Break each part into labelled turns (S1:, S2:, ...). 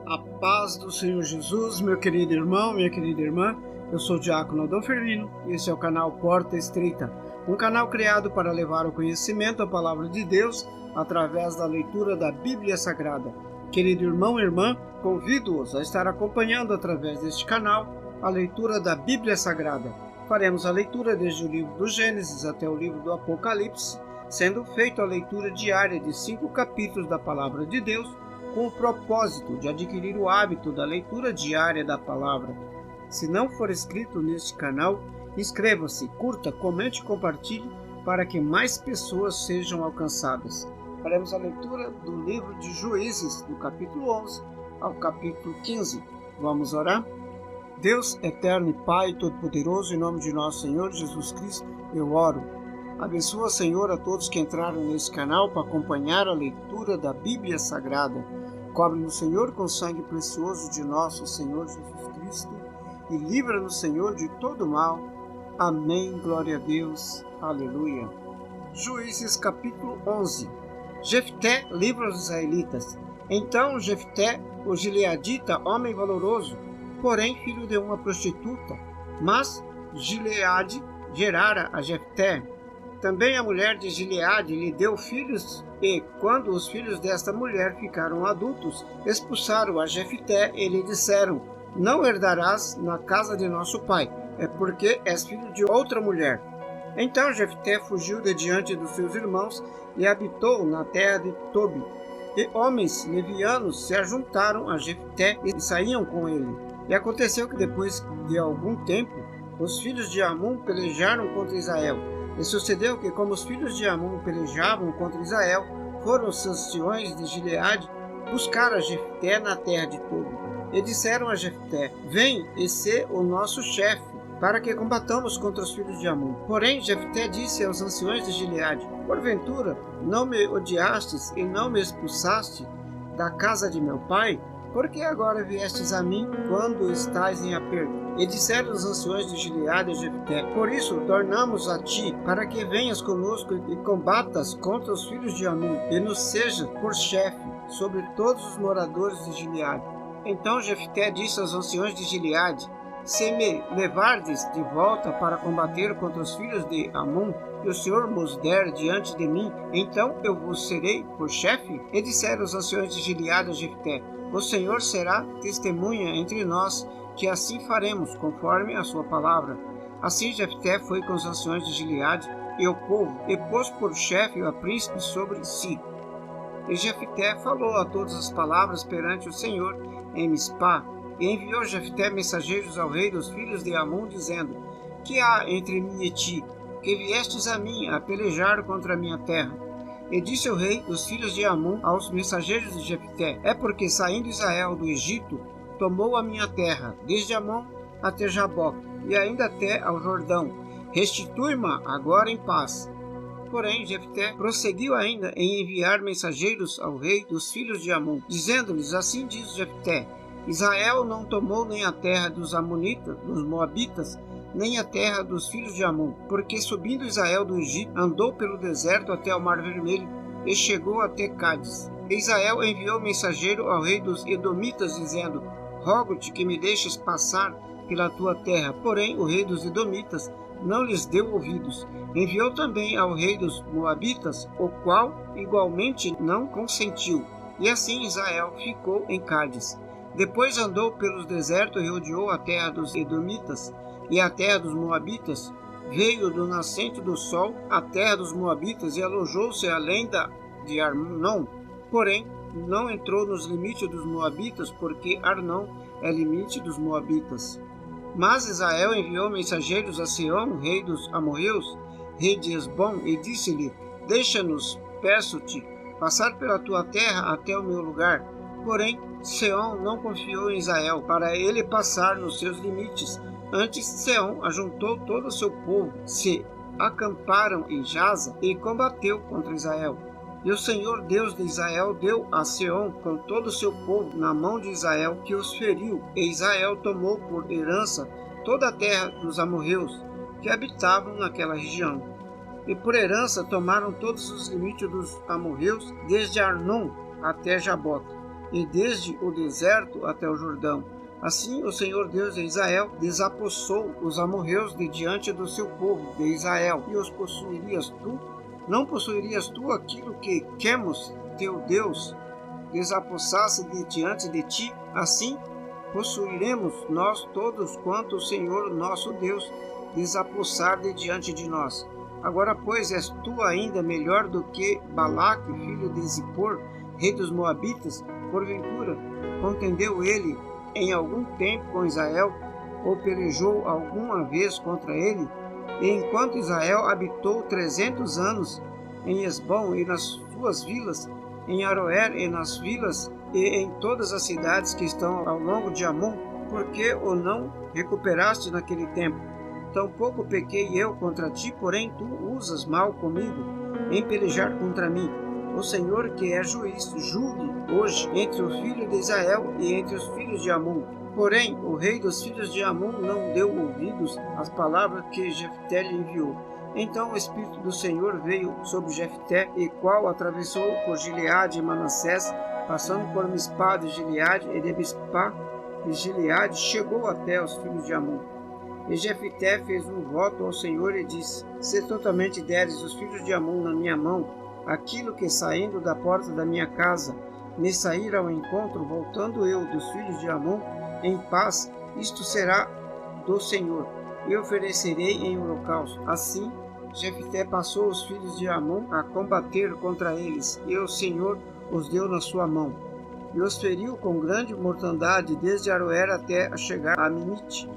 S1: A paz do Senhor Jesus, meu querido irmão, minha querida irmã. Eu sou o Diácono Adão Firmino e esse é o canal Porta Estreita, um canal criado para levar o conhecimento à Palavra de Deus através da leitura da Bíblia Sagrada. Querido irmão e irmã, convido-os a estar acompanhando através deste canal a leitura da Bíblia Sagrada. Faremos a leitura desde o livro do Gênesis até o livro do Apocalipse, sendo feita a leitura diária de 5 capítulos da Palavra de Deus, com o propósito de adquirir o hábito da leitura diária da Palavra. Se não for inscrito neste canal, inscreva-se, curta, comente e compartilhe para que mais pessoas sejam alcançadas. Faremos a leitura do livro de Juízes, do capítulo 11 ao capítulo 15. Vamos orar? Deus eterno e Pai Todo-Poderoso, em nome de nosso Senhor Jesus Cristo, eu oro. Abençoa, Senhor, a todos que entraram nesse canal para acompanhar a leitura da Bíblia Sagrada. Cobre-nos, Senhor, com o sangue precioso de nosso Senhor Jesus Cristo e livra-nos, Senhor, de todo mal. Amém. Glória a Deus. Aleluia. Juízes capítulo 11. Jefté livra os israelitas. Então Jefté, o gileadita, homem valoroso, porém filho de uma prostituta, mas Gileade gerara a Jefté. Também a mulher de Gileade lhe deu filhos, e, quando os filhos desta mulher ficaram adultos, expulsaram a Jefté e lhe disseram: não herdarás na casa de nosso pai, é porque és filho de outra mulher. Então Jefté fugiu de diante dos seus irmãos e habitou na terra de Tobi. E homens levianos se ajuntaram a Jefté e saíam com ele. E aconteceu que depois de algum tempo, os filhos de Amon pelejaram contra Israel. E sucedeu que, como os filhos de Amon pelejavam contra Israel, foram os anciões de Gileade buscar a Jefté na terra de Tobi. E disseram a Jefté: vem e sê o nosso chefe, para que combatamos contra os filhos de Amon. Porém Jefté disse aos anciões de Gileade: porventura não me odiastes e não me expulsaste da casa de meu pai? Por que agora viestes a mim quando estais em aperto? E disseram os anciões de Gileade a Jefté: por isso tornamos a ti, para que venhas conosco e combatas contra os filhos de Amon, e nos seja por chefe sobre todos os moradores de Gileade. Então Jefté disse aos anciões de Gileade: se me levardes de volta para combater contra os filhos de Amon, e o Senhor vos der diante de mim, então eu vos serei por chefe? E disseram os anciões de Gileade a Jefté: o Senhor será testemunha entre nós, que assim faremos, conforme a sua palavra. Assim Jefté foi com os anciões de Gileade e o povo, e pôs por chefe a príncipe sobre si. E Jefté falou a todas as palavras perante o Senhor em Mispá, e enviou Jefté mensageiros ao rei dos filhos de Amon, dizendo: que há entre mim e ti, que viestes a mim a pelejar contra a minha terra? E disse o rei dos filhos de Amon aos mensageiros de Jefté: é porque, saindo Israel do Egito, tomou a minha terra, desde Amon até Jaboque, e ainda até ao Jordão. Restitui-ma agora em paz. Porém Jefté prosseguiu ainda em enviar mensageiros ao rei dos filhos de Amon, dizendo-lhes: assim diz Jefté: Israel não tomou nem a terra dos Amonitas, dos Moabitas, nem a terra dos filhos de Amon, porque subindo Israel do Egito, andou pelo deserto até o Mar Vermelho e chegou até Cádiz. E Israel enviou mensageiro ao rei dos Edomitas, dizendo: rogo-te que me deixes passar pela tua terra. Porém o rei dos Edomitas não lhes deu ouvidos. Enviou também ao rei dos Moabitas, o qual igualmente não consentiu. E assim Israel ficou em Cádiz. Depois andou pelos desertos e rodeou a terra dos Edomitas e a terra dos Moabitas. Veio do nascente do sol à terra dos Moabitas e alojou-se além de Arnon. Porém, não entrou nos limites dos Moabitas, porque Arnon é limite dos Moabitas. Mas Israel enviou mensageiros a Seom, rei dos amorreus, rei de Esbom, e disse-lhe: deixa-nos, peço-te, passar pela tua terra até o meu lugar. Porém, Seom não confiou em Israel para ele passar nos seus limites. Antes, Seom ajuntou todo o seu povo, se acamparam em Jaza e combateu contra Israel. E o Senhor Deus de Israel deu a Seom com todo o seu povo na mão de Israel, que os feriu. E Israel tomou por herança toda a terra dos amorreus que habitavam naquela região. E por herança tomaram todos os limites dos amorreus, desde Arnon até Jaboque. e desde o deserto até o Jordão. Assim o Senhor Deus de Israel desapossou os amorreus de diante do seu povo de Israel, e os possuirias tu? Não possuirias tu aquilo que Quemos, teu Deus, desapossasse de diante de ti? Assim possuiremos nós todos quanto o Senhor nosso Deus desapossar de diante de nós. Agora, pois, és tu ainda melhor do que Balaque, filho de Zippor, rei dos Moabitas? Porventura, contendeu ele em algum tempo com Israel, ou pelejou alguma vez contra ele? E enquanto Israel habitou 300 anos em Esbom e nas suas vilas, em Aroer e nas vilas, e em todas as cidades que estão ao longo de Amon, por que o não recuperaste naquele tempo? Tampouco pequei eu contra ti, porém tu usas mal comigo em pelejar contra mim. O Senhor, que é juiz, julgue hoje entre o filho de Israel e entre os filhos de Amon. Porém, o rei dos filhos de Amon não deu ouvidos às palavras que Jefté lhe enviou. Então o Espírito do Senhor veio sobre Jefté, e qual atravessou por Gileade e Manassés, passando por Mispá de Gileade, e de Mispá de Gileade chegou até os filhos de Amon. E Jefté fez um voto ao Senhor e disse: Se totalmente deres os filhos de Amon na minha mão, aquilo que saindo da porta da minha casa me sair ao encontro, voltando eu dos filhos de Amon em paz, isto será do Senhor, e oferecerei em holocausto. Assim Jefté passou os filhos de Amon a combater contra eles, e o Senhor os deu na sua mão, e os feriu com grande mortandade, desde Aroer até a chegar a Minite,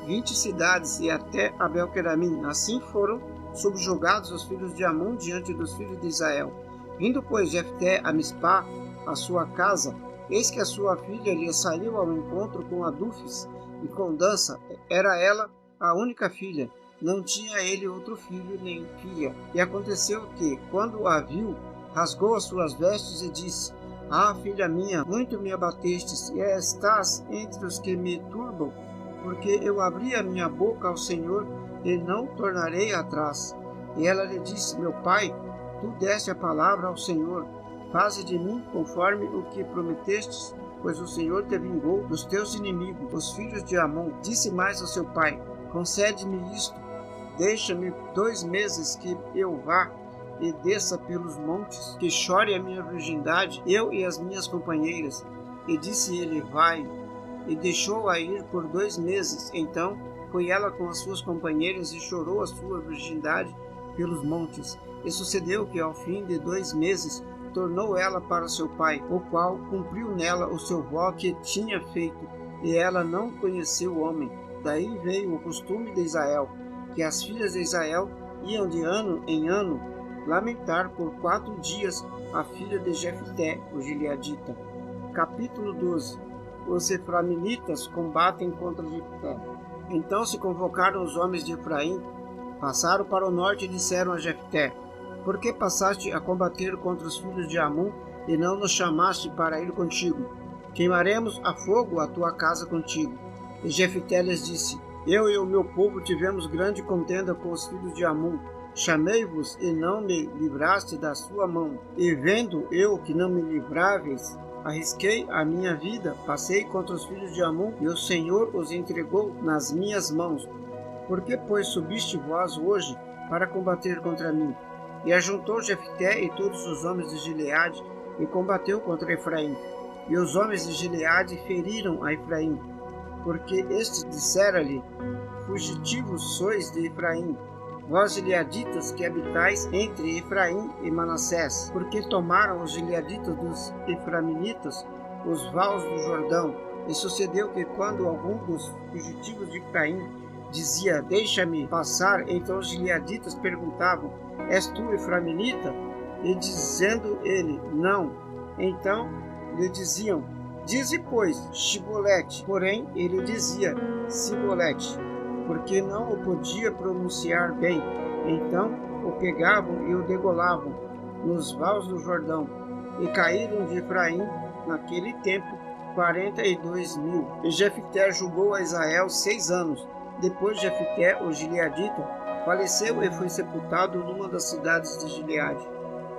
S1: 20 cidades, e até Abel-Queramim. Assim foram subjugados os filhos de Amon diante dos filhos de Israel. Vindo, pois, Jefté a Mispá, a sua casa, eis que a sua filha lhe saiu ao encontro com adufes e com dança. Era ela a única filha, não tinha ele outro filho nem filha. E aconteceu que, quando a viu, rasgou as suas vestes e disse: Ah, filha minha, muito me abatestes, e estás entre os que me turbam, porque eu abri a minha boca ao Senhor e não tornarei atrás. E ela lhe disse: Meu pai, tu deste a palavra ao Senhor, faze de mim conforme o que prometestes, pois o Senhor te vingou dos teus inimigos, os filhos de Amon. Disse mais ao seu pai: Concede-me isto, deixa-me 2 meses que eu vá e desça pelos montes, que chore a minha virgindade, eu e as minhas companheiras. E disse ele: Vai. E deixou-a ir por 2 meses. Então foi ela com as suas companheiras e chorou a sua virgindade pelos montes. E sucedeu que, ao fim de 2 meses, tornou ela para seu pai, o qual cumpriu nela o seu voto que tinha feito, e ela não conheceu o homem. Daí veio o costume de Israel, que as filhas de Israel iam de ano em ano lamentar por 4 dias a filha de Jefté, o gileadita. Capítulo 12. Os efraimitas combatem contra Jefté. Então se convocaram os homens de Efraim, passaram para o norte e disseram a Jefté: Por que passaste a combater contra os filhos de Amon e não nos chamaste para ir contigo? Queimaremos a fogo a tua casa contigo. E Jefté lhes disse: Eu e o meu povo tivemos grande contenda com os filhos de Amon. Chamei-vos e não me livraste da sua mão. E vendo eu que não me livráveis, arrisquei a minha vida, passei contra os filhos de Amon, e o Senhor os entregou nas minhas mãos. Por que, pois, subiste vós hoje para combater contra mim? E ajuntou Jefté e todos os homens de Gileade, e combateu contra Efraim. E os homens de Gileade feriram a Efraim, porque este dissera-lhe: Fugitivos sois de Efraim, vós gileaditas que habitais entre Efraim e Manassés, porque tomaram os gileaditas dos efraimitas os vales do Jordão. E sucedeu que, quando algum dos fugitivos de Efraim dizia: Deixa-me passar, então os gileaditas perguntavam: És tu efraimita? E dizendo ele: Não, então lhe diziam: Dize, pois, Shibolete. Porém ele dizia Sibolete, porque não o podia pronunciar bem. Então o pegavam e o degolavam nos vales do Jordão. E caíram de Efraim naquele tempo 42.000. E Jefté julgou a Israel 6 anos. Depois Jefté, o gileadita, faleceu e foi sepultado numa das cidades de Gileade.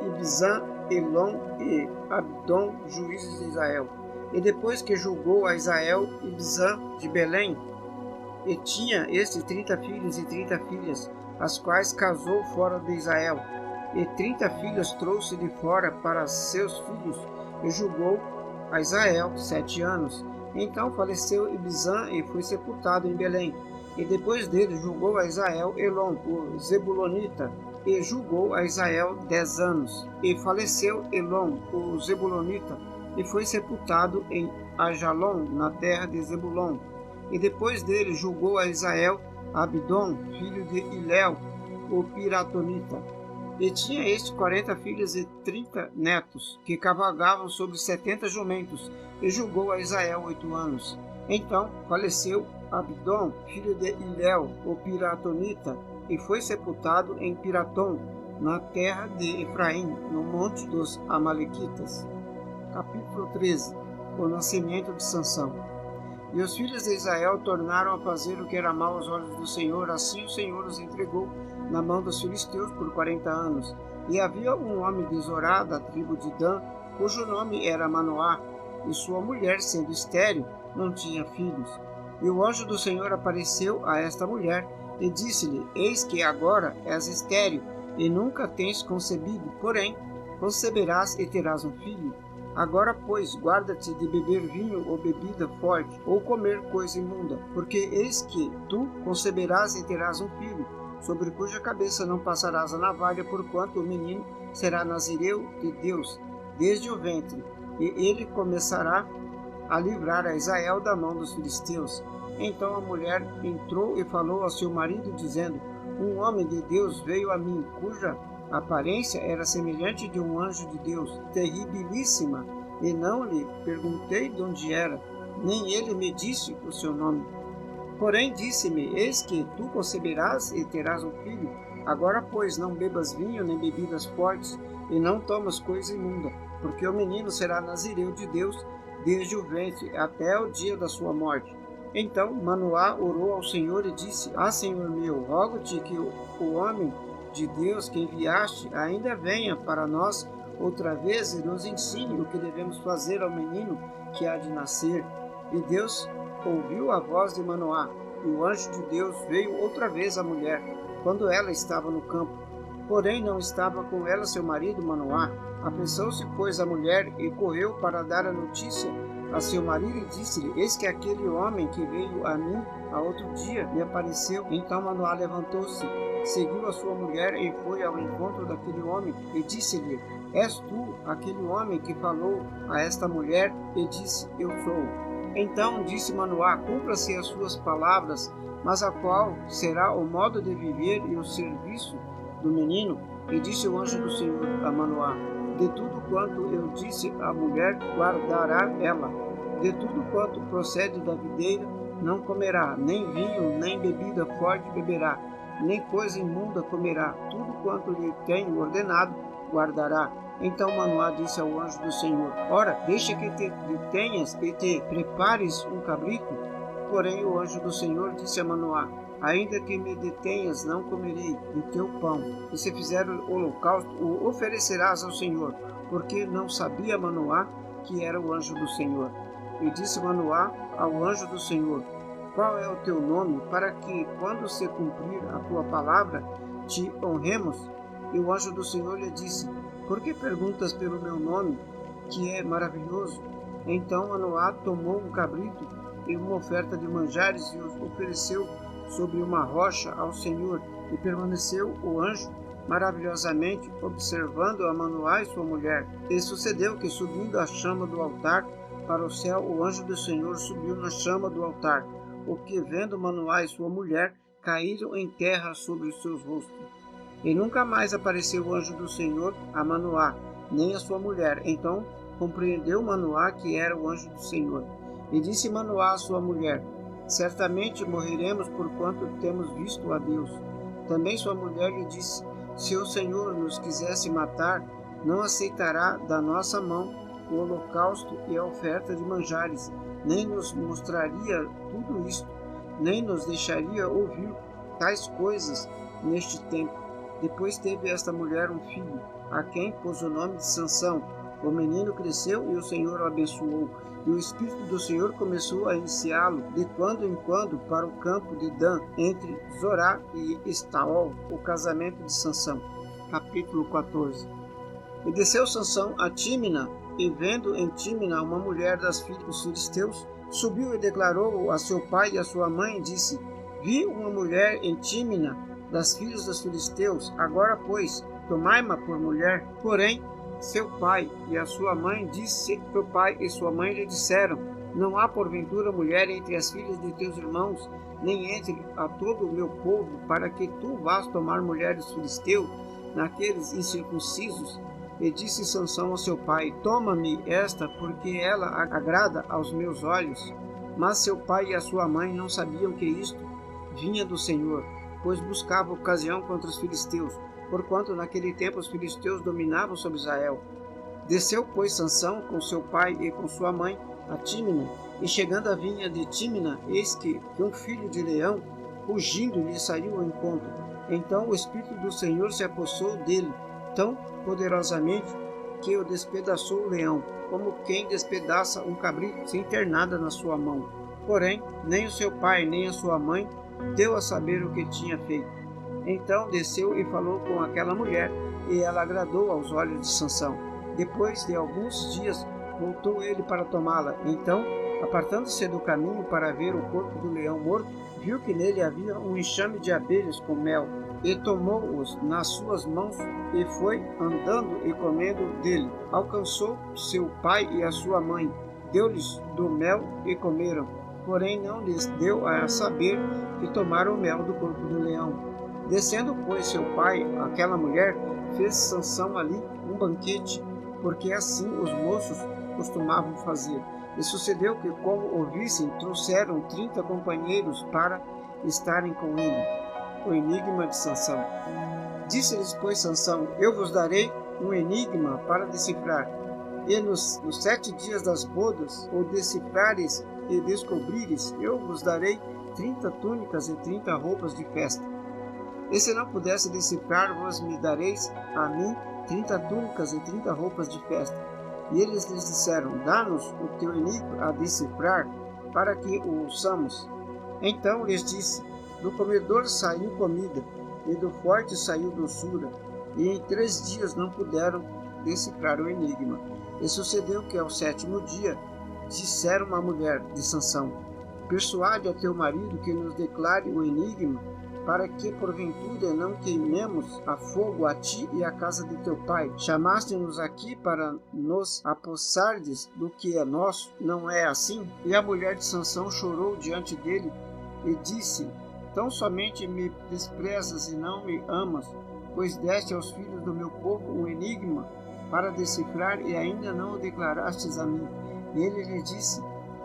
S1: Ibzan Elon e Abdon, juízes de Israel. E depois que julgou a Israel, Ibzan de Belém, e tinha este 30 filhos e 30 filhas, as quais casou fora de Israel, e 30 filhas trouxe de fora para seus filhos, e julgou a Israel 7 anos. Então faleceu Ibzan e foi sepultado em Belém. E depois dele julgou a Israel Elon, o Zebulonita, e julgou a Israel 10 anos. E faleceu Elon, o Zebulonita, e foi sepultado em Ajalon, na terra de Zebulon. E depois dele julgou a Israel Abdon, filho de Iléu, o Piratonita. E tinha este 40 filhas e 30 netos, que cavalgavam sobre 70 jumentos, e julgou a Israel 8 anos. Então faleceu Abdon, filho de Iléu, o Piratonita, e foi sepultado em Piratom, na terra de Efraim, no monte dos Amalequitas. Capítulo 13. O nascimento de Sansão. E os filhos de Israel tornaram a fazer o que era mal aos olhos do Senhor, assim o Senhor os entregou na mão dos filisteus por 40 anos. E havia um homem de Zorá, da tribo de Dan, cujo nome era Manoá, e sua mulher, sendo estéril, não tinha filhos. E o anjo do Senhor apareceu a esta mulher, e disse-lhe: Eis que agora és estéril, e nunca tens concebido, porém conceberás e terás um filho. Agora, pois, guarda-te de beber vinho ou bebida forte, ou comer coisa imunda, porque eis que tu conceberás e terás um filho, sobre cuja cabeça não passarás a navalha, porquanto o menino será nazireu de Deus, desde o ventre, e ele começará a livrar a Israel da mão dos filisteus. Então a mulher entrou e falou ao seu marido, dizendo: Um homem de Deus veio a mim, cuja aparência era semelhante de um anjo de Deus, terribilíssima, e não lhe perguntei de onde era, nem ele me disse o seu nome. Porém disse-me: Eis que tu conceberás e terás um filho. Agora, pois, não bebas vinho nem bebidas fortes, e não tomas coisa imunda, porque o menino será nazireu de Deus desde o ventre até o dia da sua morte. Então Manoá orou ao Senhor e disse: Senhor meu, rogo-te que o homem de Deus que enviaste ainda venha para nós outra vez e nos ensine o que devemos fazer ao menino que há de nascer. E Deus ouviu a voz de Manoá, e o anjo de Deus veio outra vez à mulher, quando ela estava no campo. Porém não estava com ela seu marido Manoá. Apressou-se, pois, a mulher e correu para dar a notícia a seu marido e disse-lhe: Eis que aquele homem que veio a mim há outro dia me apareceu. Então Manoá levantou-se, seguiu a sua mulher e foi ao encontro daquele homem e disse-lhe: És tu aquele homem que falou a esta mulher? E disse: Eu sou. Então disse Manoá: Cumpra-se as suas palavras, mas a qual será o modo de viver e o serviço do menino? E disse o anjo do Senhor a Manoá: De tudo quanto eu disse à mulher, guardará ela. De tudo quanto procede da videira, não comerá, nem vinho, nem bebida forte beberá, nem coisa imunda comerá. Tudo quanto lhe tenho ordenado, guardará. Então Manoá disse ao anjo do Senhor: Ora, deixa que te detenhas e te prepares um cabrito. Porém o anjo do Senhor disse a Manoá: Ainda que me detenhas, não comerei do teu pão. E se fizer o holocausto, o oferecerás ao Senhor, porque não sabia Manoá que era o anjo do Senhor. E disse Manoá ao anjo do Senhor: Qual é o teu nome, para que, quando se cumprir a tua palavra, te honremos? E o anjo do Senhor lhe disse: Por que perguntas pelo meu nome, que é maravilhoso? Então Manoá tomou um cabrito e uma oferta de manjares e os ofereceu sobre uma rocha ao Senhor, e permaneceu o anjo maravilhosamente observando a Manoá e sua mulher. E sucedeu que, subindo a chama do altar para o céu, o anjo do Senhor subiu na chama do altar, o que, vendo Manoá e sua mulher, caíram em terra sobre os seus rostos. E nunca mais apareceu o anjo do Senhor a Manoá, nem a sua mulher. Então compreendeu Manoá que era o anjo do Senhor. E disse Manoá à sua mulher: Certamente morreremos porquanto temos visto a Deus. Também sua mulher lhe disse: Se o Senhor nos quisesse matar, não aceitará da nossa mão o holocausto e a oferta de manjares, nem nos mostraria tudo isto, nem nos deixaria ouvir tais coisas neste tempo. Depois teve esta mulher um filho. a quem pôs o nome de Sansão. O menino cresceu e o Senhor o abençoou. E o Espírito do Senhor começou a iniciá-lo de quando em quando para o campo de Dan, entre Zorá e Estaol, o casamento de Sansão. Capítulo 14. E desceu Sansão a Tímina, e vendo em Tímina uma mulher das filhas dos filisteus, subiu e declarou a seu pai e a sua mãe, e disse: Vi uma mulher em Tímina das filhas dos filisteus, agora pois, tomai-ma por mulher. Porém, seu pai e a sua mãe seu pai e sua mãe lhe disseram: Não há porventura mulher entre as filhas de teus irmãos, nem entre a todo o meu povo, para que tu vás tomar mulher dos filisteus, naqueles incircuncisos? E disse Sansão ao seu pai: Toma-me esta, porque ela agrada aos meus olhos. Mas seu pai e a sua mãe não sabiam que isto vinha do Senhor, pois buscava ocasião contra os filisteus, porquanto naquele tempo os filisteus dominavam sobre Israel. Desceu, pois, Sansão com seu pai e com sua mãe a Tímina, e chegando à vinha de Tímina, eis que um filho de leão, rugindo, lhe saiu ao encontro. Então o Espírito do Senhor se apossou dele, tão poderosamente que o despedaçou o leão, como quem despedaça um cabrito sem ter nada na sua mão. Porém, nem o seu pai nem a sua mãe deu a saber o que tinha feito. Então desceu e falou com aquela mulher, e ela agradou aos olhos de Sansão. Depois de alguns dias, voltou ele para tomá-la. Então, apartando-se do caminho para ver o corpo do leão morto, viu que nele havia um enxame de abelhas com mel, e tomou-os nas suas mãos, e foi andando e comendo dele. Alcançou seu pai e a sua mãe, deu-lhes do mel e comeram, porém não lhes deu a saber que tomaram o mel do corpo do leão. Descendo, pois, seu pai, aquela mulher, fez Sansão ali um banquete, porque assim os moços costumavam fazer. E sucedeu que, como o vissem, trouxeram 30 companheiros para estarem com ele. O enigma de Sansão. Disse-lhes, pois, Sansão: Eu vos darei um enigma para decifrar. E nos 7 dias das bodas, o decifrares e descobrires, eu vos darei 30 túnicas e 30 roupas de festa. E se não pudesse decifrar, vos me dareis a mim 30 túnicas e 30 roupas de festa. E eles lhes disseram: Dá-nos o teu enigma a decifrar, para que o ouçamos. Então lhes disse: Do comedor saiu comida, e do forte saiu doçura, e em 3 dias não puderam decifrar o enigma. E sucedeu que ao 7º dia disseram à mulher de Sansão: Persuade a teu marido que nos declare o enigma, para que porventura não queimemos a fogo a ti e a casa de teu pai. Chamaste-nos aqui para nos apossardes do que é nosso, não é assim? E a mulher de Sansão chorou diante dele e disse: Tão somente me desprezas e não me amas, pois deste aos filhos do meu povo um enigma para decifrar e ainda não o declarastes a mim. E ele lhe disse: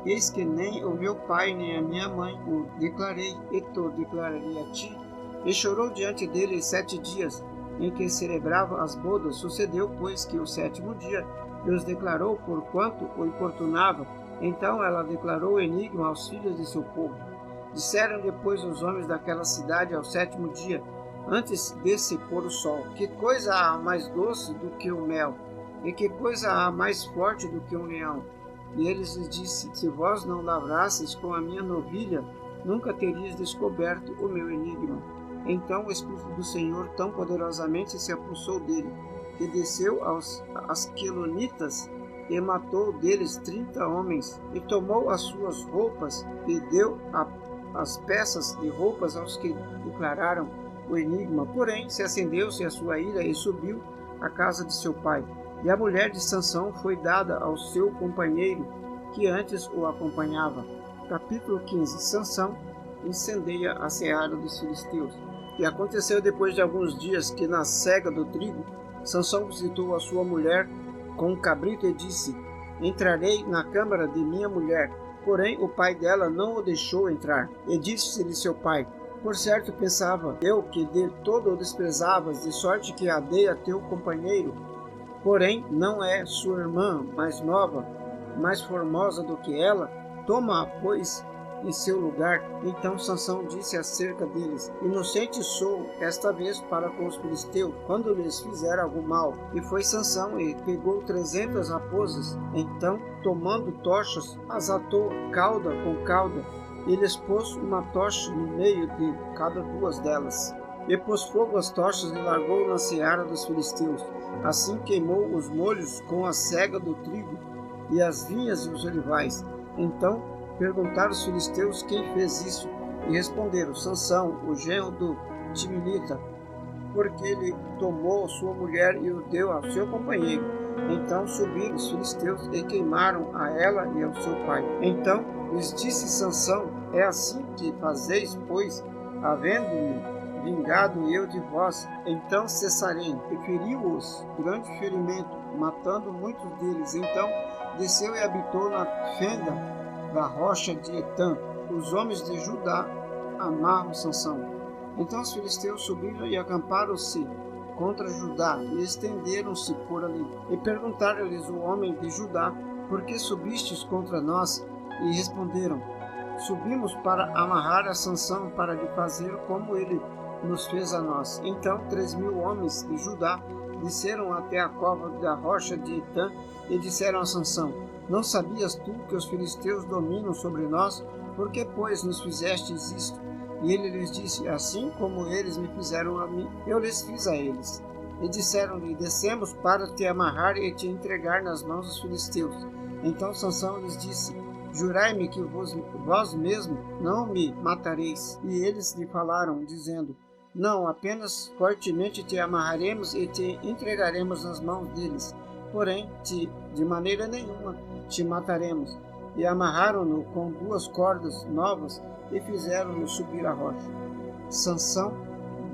S1: Eis que nem o meu pai nem a minha mãe o declarei, e tu declararei a ti. E chorou diante dele 7 dias, em que celebrava as bodas. Sucedeu, pois, que o 7º dia os declarou, porquanto o importunava. Então ela declarou o enigma aos filhos de seu povo. Disseram depois os homens daquela cidade ao 7º dia, antes de se pôr o sol: Que coisa há mais doce do que o mel? E que coisa há mais forte do que um leão? E eles lhes disse: Se vós não lavrasseis com a minha novilha, nunca terias descoberto o meu enigma. Então o Espírito do Senhor tão poderosamente se apossou dele, que desceu aos Asquelonitas e matou deles 30 homens, e tomou as suas roupas e deu as peças de roupas aos que declararam o enigma. Porém se acendeu-se a sua ira e subiu à casa de seu pai. E a mulher de Sansão foi dada ao seu companheiro, que antes o acompanhava. Capítulo 15. Sansão incendeia a seara dos filisteus. E aconteceu depois de alguns dias que, na cega do trigo, Sansão visitou a sua mulher com um cabrito e disse: Entrarei na câmara de minha mulher. Porém o pai dela não o deixou entrar. E disse-lhe seu pai: Por certo pensava eu que de todo o desprezavas, de sorte que a dei a teu companheiro. Porém não é sua irmã mais nova, mais formosa do que ela? Toma, pois, em seu lugar. Então Sansão disse acerca deles: inocente sou esta vez para com os filisteus, quando lhes fizer algum mal. E foi Sansão e pegou 300 raposas. Então, tomando tochas, as atou cauda com cauda, e lhes pôs uma tocha no meio de cada duas delas. E pôs fogo às tochas e largou na seara dos filisteus. Assim queimou os molhos com a sega do trigo e as vinhas e os olivais. Então perguntaram os filisteus quem fez isso, e responderam: Sansão, o genro do Timnita, porque ele tomou sua mulher e o deu ao seu companheiro. Então subiram os filisteus e queimaram a ela e ao seu pai. Então lhes disse Sansão: é assim que fazeis, pois, havendo-me vingado eu de vós, então cessarei. E feriu-os grande ferimento, matando muitos deles. Então desceu e habitou na fenda da rocha de Etã. Os homens de Judá amaram Sansão. Então os filisteus subiram e acamparam-se contra Judá e estenderam-se por ali. E perguntaram-lhes o homem de Judá: por que subistes contra nós? E responderam: subimos para amarrar a Sansão, para lhe fazer como ele nos fez a nós. Então 3.000 homens de Judá desceram até a cova da rocha de Etã e disseram a Sansão: não sabias tu que os filisteus dominam sobre nós? Por que, pois, nos fizestes isto? E ele lhes disse: assim como eles me fizeram a mim, eu lhes fiz a eles. E disseram-lhe: descemos para te amarrar e te entregar nas mãos dos filisteus. Então Sansão lhes disse: jurai-me que vós mesmo não me matareis. E eles lhe falaram, dizendo: não, apenas fortemente te amarraremos e te entregaremos nas mãos deles. Porém, de maneira nenhuma te mataremos. E amarraram-no com 2 cordas novas e fizeram-no subir a rocha. Sansão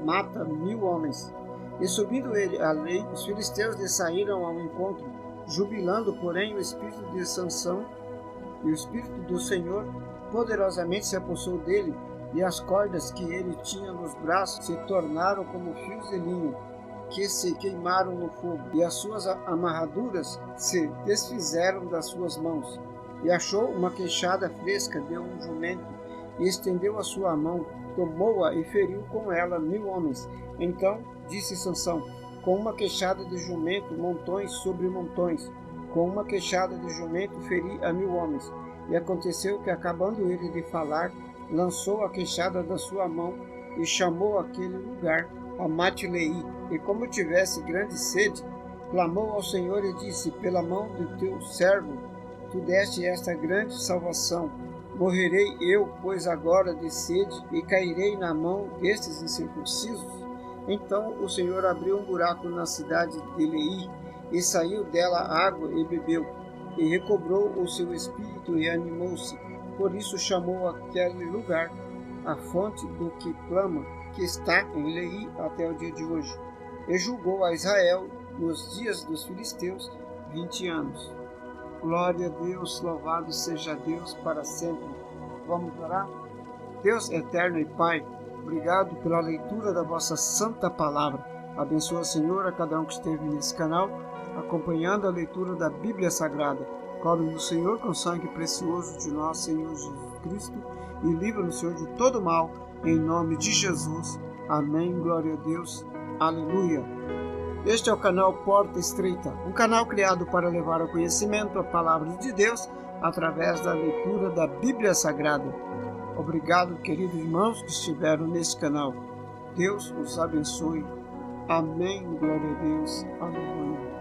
S1: mata 1.000 homens. E subindo ele além, os filisteus lhe saíram ao encontro, jubilando, porém, o espírito de Sansão, e o espírito do Senhor poderosamente se apossou dele, e as cordas que ele tinha nos braços se tornaram como fios de linho, que se queimaram no fogo, e as suas amarraduras se desfizeram das suas mãos. E achou uma queixada fresca de um jumento, e estendeu a sua mão, tomou-a e feriu com ela 1.000 homens. Então disse Sansão: com uma queixada de jumento, montões sobre montões, com uma queixada de jumento feri a 1.000 homens. E aconteceu que, acabando ele de falar, lançou a queixada da sua mão e chamou aquele lugar Amatlei. E como tivesse grande sede, clamou ao Senhor e disse: pela mão do teu servo tu deste esta grande salvação. Morrerei eu, pois, agora de sede, e cairei na mão destes incircuncisos? Então o Senhor abriu um buraco na cidade de Lei, e saiu dela água e bebeu, e recobrou o seu espírito e animou-se. Por isso chamou aquele lugar a fonte do que clama, que está em Lei até o dia de hoje. E julgou a Israel nos dias dos filisteus 20 anos. Glória a Deus, louvado seja Deus para sempre. Vamos orar? Deus eterno e Pai, obrigado pela leitura da vossa santa palavra. Abençoa, Senhor, a cada um que esteve nesse canal, acompanhando a leitura da Bíblia Sagrada. Cobre-nos, o Senhor, com o sangue precioso de nosso Senhor Jesus Cristo, e livra-nos, Senhor, de todo mal, em nome de Jesus. Amém. Glória a Deus. Aleluia. Este é o canal Porta Estreita, um canal criado para levar ao conhecimento a palavra de Deus através da leitura da Bíblia Sagrada. Obrigado, queridos irmãos que estiveram neste canal. Deus os abençoe. Amém. Glória a Deus. Aleluia.